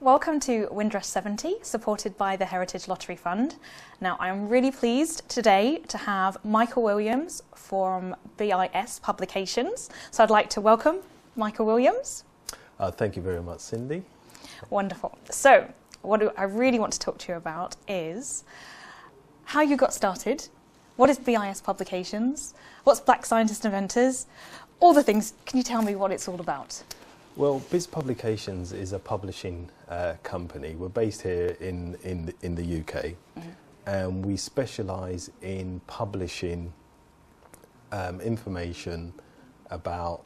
welcome to Windrush 70, supported by the Heritage Lottery Fund. Now, I'm really pleased today to have Michael Williams from BIS Publications. So I'd like to welcome Michael Williams. Thank you very much, Cindy. Wonderful. So what I really want to talk to you about is how you got started. What is BIS Publications? What's Black Scientists and Inventors? All the things. Can you tell me what it's all about? Well, BIS Publications is a publishing company. We're based here in the UK, and we specialise in publishing information about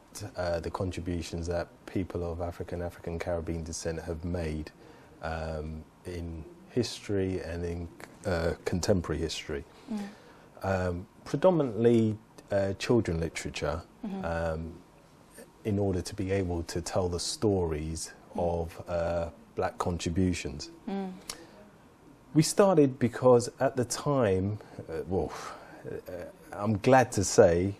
the contributions that people of African Caribbean descent have made in history and in contemporary history. Predominantly children literature, in order to be able to tell the stories of black contributions. We started because at the time, I'm glad to say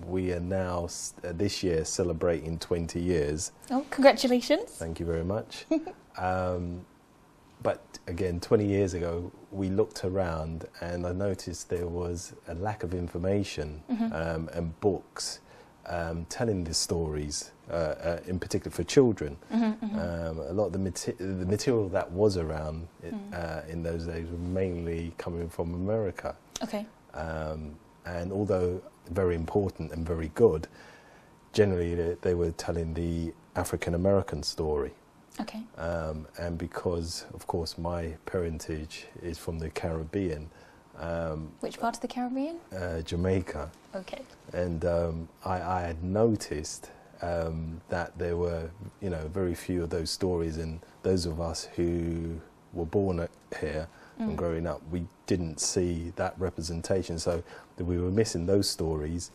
we are now this year celebrating 20 years. Oh, congratulations. Thank you very much. But again, 20 years ago, we looked around and I noticed there was a lack of information and books telling the stories, in particular for children. A lot of the material that was around in those days were mainly coming from America. Okay. And although very important and very good, generally they were telling the African American story. Okay. And because, of course, my parentage is from the Caribbean. Which part of the Caribbean? Jamaica. Okay. And I had noticed that there were, very few of those stories, and those of us who were born here and growing up, we didn't see that representation. So that we were missing those stories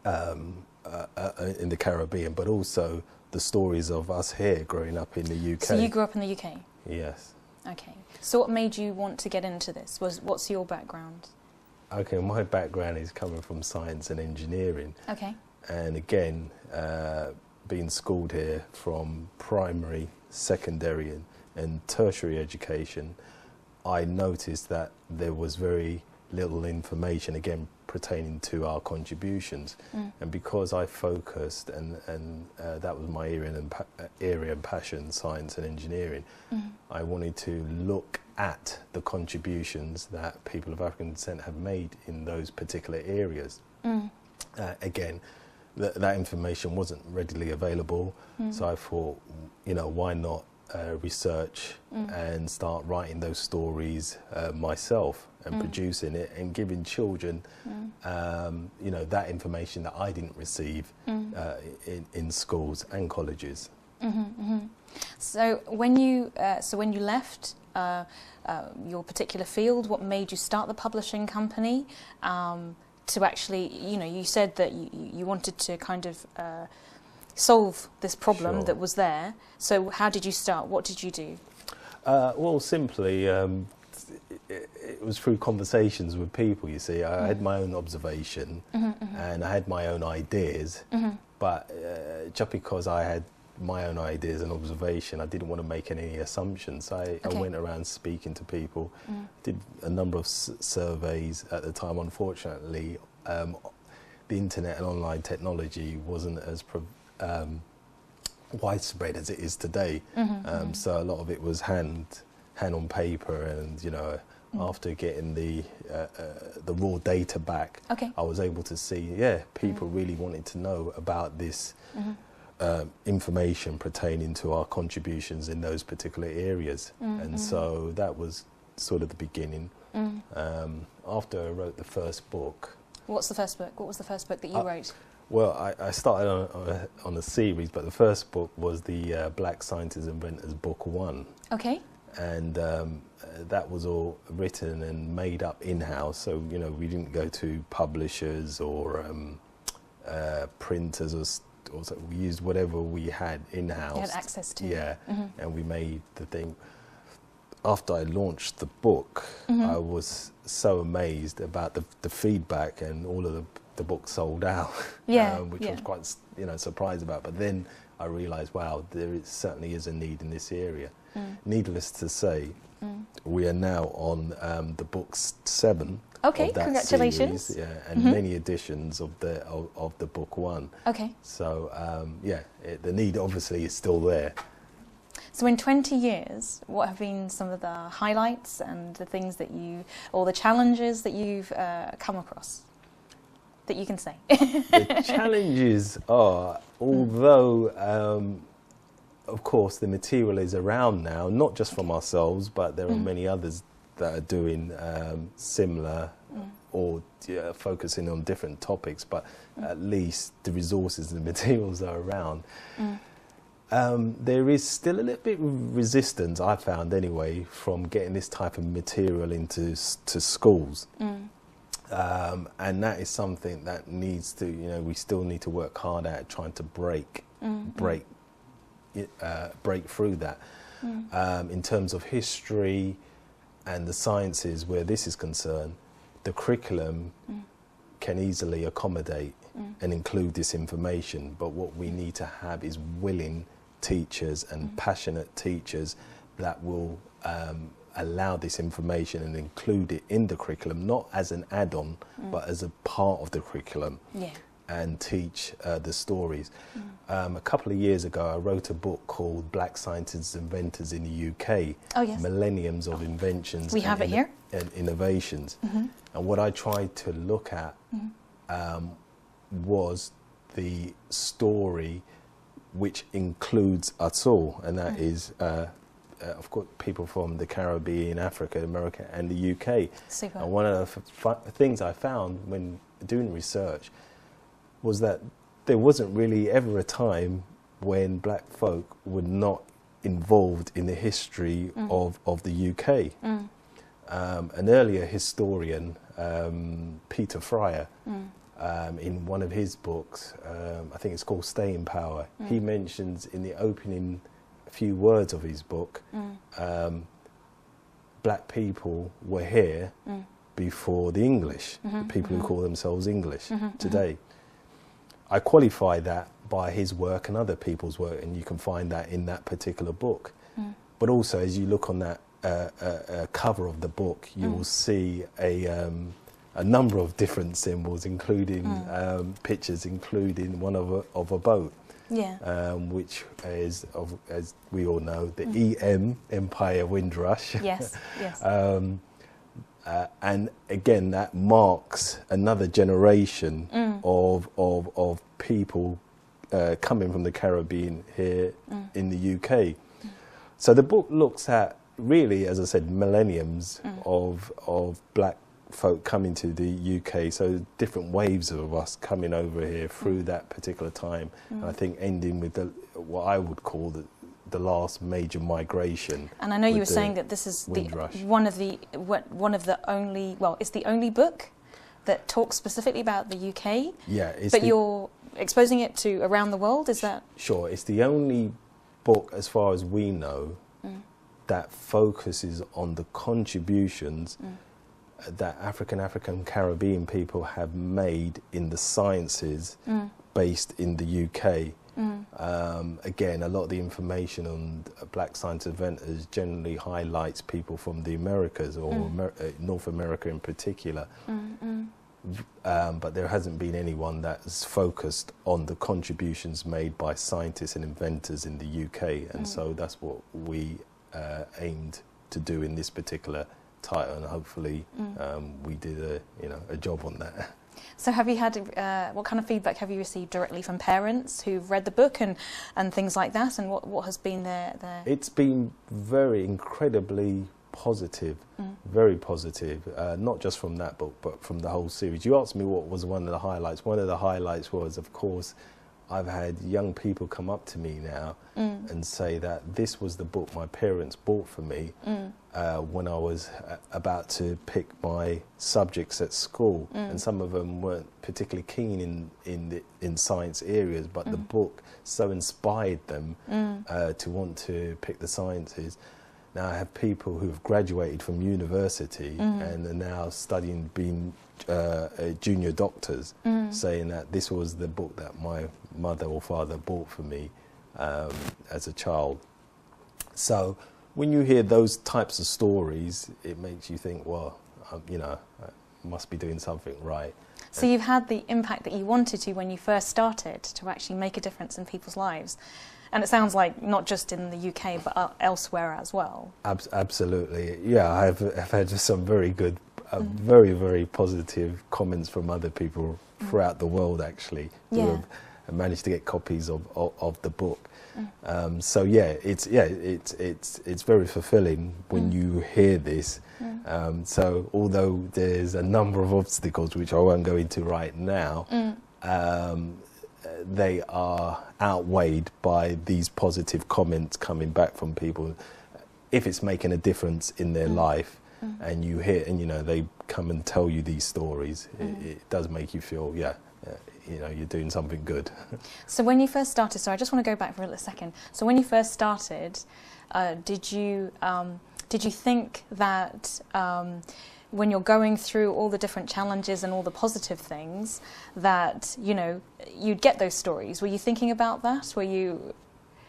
in the Caribbean, but also the stories of us here growing up in the UK. So you grew up in the UK? Yes. Okay. So what made you want to get into this? What's your background? Okay, my background is coming from science and engineering. Okay. And again, being schooled here from primary, secondary and tertiary education, I noticed that there was very little information, again, pertaining to our contributions. And because I focused, and that was my area and passion, science and engineering, I wanted to look at the contributions that people of African descent have made in those particular areas. Again, that information wasn't readily available, so I thought, why not research and start writing those stories myself and producing it and giving children that information that I didn't receive in schools and colleges. So when you left your particular field, what made you start the publishing company to actually, you said that you wanted to kind of solve this problem that was there. So how did you start? What did you do? Well, simply, it was through conversations with people, you see. I had my own observation and I had my own ideas, but just because I had my own ideas and observation, I didn't want to make any assumptions. I went around speaking to people, did a number of surveys at the time. Unfortunately, the internet and online technology wasn't as widespread as it is today. So a lot of it was hand on paper, and after getting the raw data back, I was able to see, people really wanted to know about this information pertaining to our contributions in those particular areas. And so that was sort of the beginning. After I wrote the first book. What's the first book? What was the first book that you wrote? Well, I started on a series, but the first book was the Black Scientists and Inventors Book 1. Okay. And that was all written and made up in-house, so we didn't go to publishers or printers or so. We used whatever we had in-house. You had access to. Yeah, and we made the thing. After I launched the book, I was so amazed about the feedback, and all of the book sold out, which I was quite surprised about. But then I realised, wow, certainly is a need in this area. Needless to say, we are now on the book 7 Okay, of that congratulations. series, and many editions of the book 1. Okay. So the need obviously is still there. So in 20 years, what have been some of the highlights and the things that or the challenges that you've come across that you can say? The challenges are, although of course the material is around now, not just from ourselves, but there are many others that are doing similar or focusing on different topics, but at least the resources and the materials are around. There is still a little bit of resistance, I found anyway, from getting this type of material into schools. And that is something that needs to, we still need to work hard at trying to break through that. In terms of history and the sciences, where this is concerned, the curriculum can easily accommodate and include this information, but what we need to have is willing teachers and passionate teachers that will allow this information and include it in the curriculum, not as an add-on, but as a part of the curriculum, and teach the stories. A couple of years ago, I wrote a book called Black Scientists and Inventors in the UK, Millenniums of Inventions and Innovations. And what I tried to look at was the story which includes us all, and that is of course people from the Caribbean, Africa, America and the UK. Super. And one of the things I found when doing research was that there wasn't really ever a time when black folk were not involved in the history of the UK. An earlier historian, Peter Fryer, in one of his books, I think it's called Staying Power, he mentions in the opening few words of his book, black people were here before the English, the people who call themselves English today. I qualify that by his work and other people's work, and you can find that in that particular book. But also, as you look on that cover of the book, you will see a number of different symbols, including pictures, including one of a boat, which is, as we all know, the EM, Empire Windrush. Yes, yes. And again, that marks another generation of people coming from the Caribbean here in the UK. So the book looks at, really, as I said, millenniums of black folk coming to the UK, so different waves of us coming over here through that particular time, and I think ending with what I would call the last major migration. And I know you were saying that this is one of the only, well, it's the only book that talks specifically about the UK. Yeah, but you're exposing it to around the world, is that? Sure, it's the only book, as far as we know, that focuses on the contributions that African Caribbean people have made in the sciences based in the UK. Again, a lot of the information on black science inventors generally highlights people from the Americas or North America in particular. But there hasn't been anyone that's focused on the contributions made by scientists and inventors in the UK, and so that's what we aimed to do in this particular title, and hopefully we did a job on that. So have you had, what kind of feedback have you received directly from parents who've read the book and things like that, and what has been their... It's been incredibly positive, very positive, not just from that book, but from the whole series. You asked me what was one of the highlights. One of the highlights was, of course, I've had young people come up to me now and say that this was the book my parents bought for me when I was about to pick my subjects at school, and some of them weren't particularly keen in science areas, but the book so inspired them to want to pick the sciences. Now I have people who have graduated from university and are now studying, being junior doctors, saying that this was the book that my mother or father bought for me as a child. So when you hear those types of stories, it makes you think, well, you know, I must be doing something right. So you've had the impact that you wanted to when you first started to actually make a difference in people's lives. And it sounds like not just in the UK, but elsewhere as well. Absolutely. Yeah, I've had some very good, very, very positive comments from other people throughout the world, actually, who have managed to get copies of the book. So yeah, it's very fulfilling when you hear this. So although there's a number of obstacles which I won't go into right now, they are outweighed by these positive comments coming back from people. If it's making a difference in their life, and you hear, and you know, they come and tell you these stories, it does make you feel, you know, you're doing something good. So when you first started, so I just want to go back for a second. So when you first started, did you think that when you're going through all the different challenges and all the positive things, that, you know, you'd get those stories? Were you thinking about that? Were you?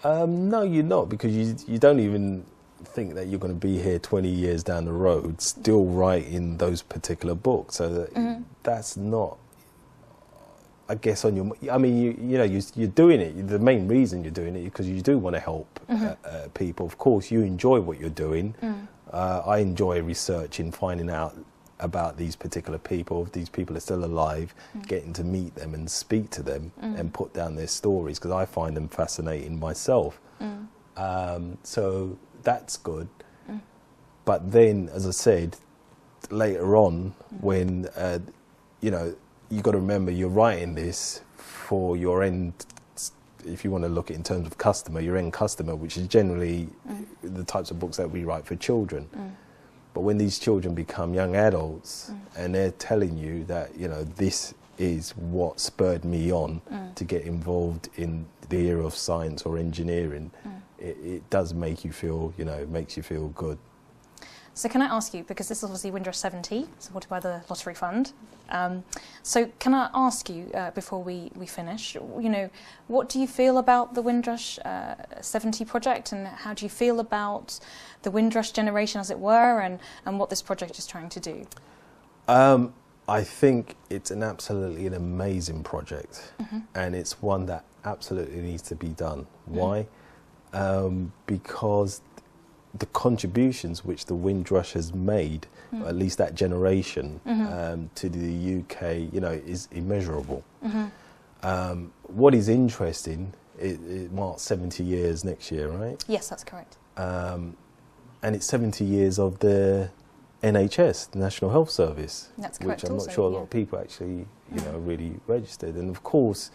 No, you're not, because you don't even think that you're going to be here 20 years down the road still writing those particular books. So that, that's not, I guess, on your. I mean, you know, you're doing it. The main reason you're doing it is because you do want to help people. Of course, you enjoy what you're doing. I enjoy researching, finding out about these particular people. If these people are still alive, getting to meet them and speak to them and put down their stories, because I find them fascinating myself. So that's good. But then, as I said, later on, when you know, you got to remember you're writing this for your end, if you want to look at it in terms of customer, your end customer, which is generally the types of books that we write for children. But when these children become young adults and they're telling you that, you know, this is what spurred me on to get involved in the area of science or engineering, it does make you feel, you know, it makes you feel good. So can I ask you, because this is obviously Windrush 70, supported by the Lottery Fund, so can I ask you, before we finish, you know, what do you feel about the Windrush 70 project, and how do you feel about the Windrush generation, as it were, and what this project is trying to do? I think it's an amazing project, and it's one that absolutely needs to be done. Why? Because the contributions which the Windrush has made, or at least that generation, to the UK, you know, is immeasurable. What is interesting, it marks 70 years next year, right? Yes, that's correct. And it's 70 years of the NHS, the National Health Service, that's correct, which I'm also, not sure a lot of people actually, you know, really registered. And of course,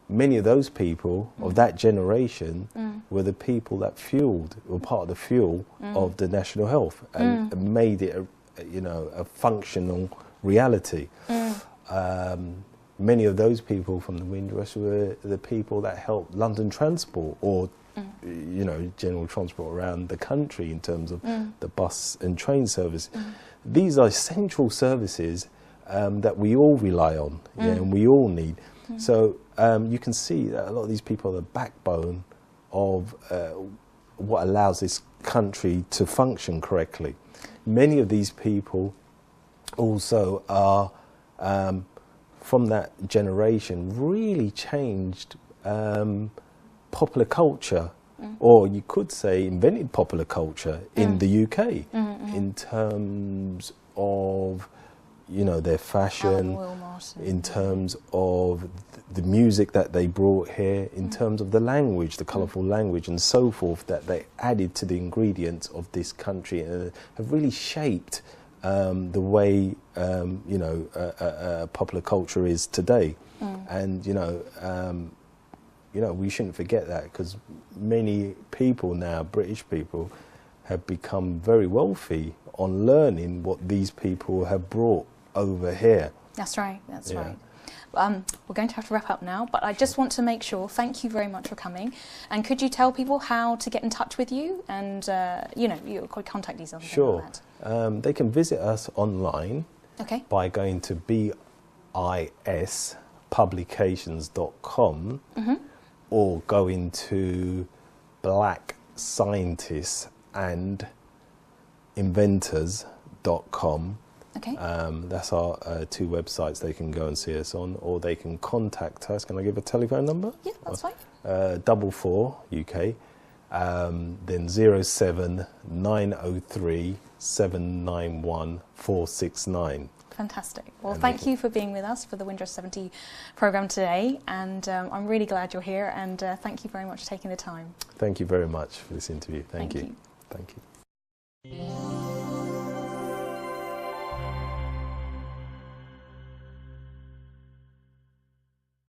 many of those people of that generation were the people that fueled, or part of the fuel of the National Health, and made it, you know, a functional reality. Many of those people from the Windrush were the people that helped London Transport, or you know, general transport around the country in terms of the bus and train service. These are essential services that we all rely on, and we all need. So you can see that a lot of these people are the backbone of what allows this country to function correctly. Many of these people also are from that generation, really changed popular culture, or you could say invented popular culture in the UK in terms of, you know, their fashion, in terms of the music that they brought here, in terms of the language, the colourful language and so forth that they added to the ingredients of this country, and have really shaped the way, you know, popular culture is today. And, you know, we shouldn't forget that, because many people now, British people, have become very wealthy on learning what these people have brought over here. That's right, that's right. We're going to have to wrap up now, but I just want to make sure, thank you very much for coming, and could you tell people how to get in touch with you, and you know, your contact details? Sure. Like they can visit us online by going to bispublications.com, or go into Black Scientists and Inventors.com. Okay. That's our two websites they can go and see us on, or they can contact us. Can I give a telephone number? Yeah, that's fine. 44 UK, then 07903 791 469. Fantastic. Well, thank you for being with us for the Windrush 70 programme today, and I'm really glad you're here, and thank you very much for taking the time. Thank you very much for this interview. Thank you. you. Thank you.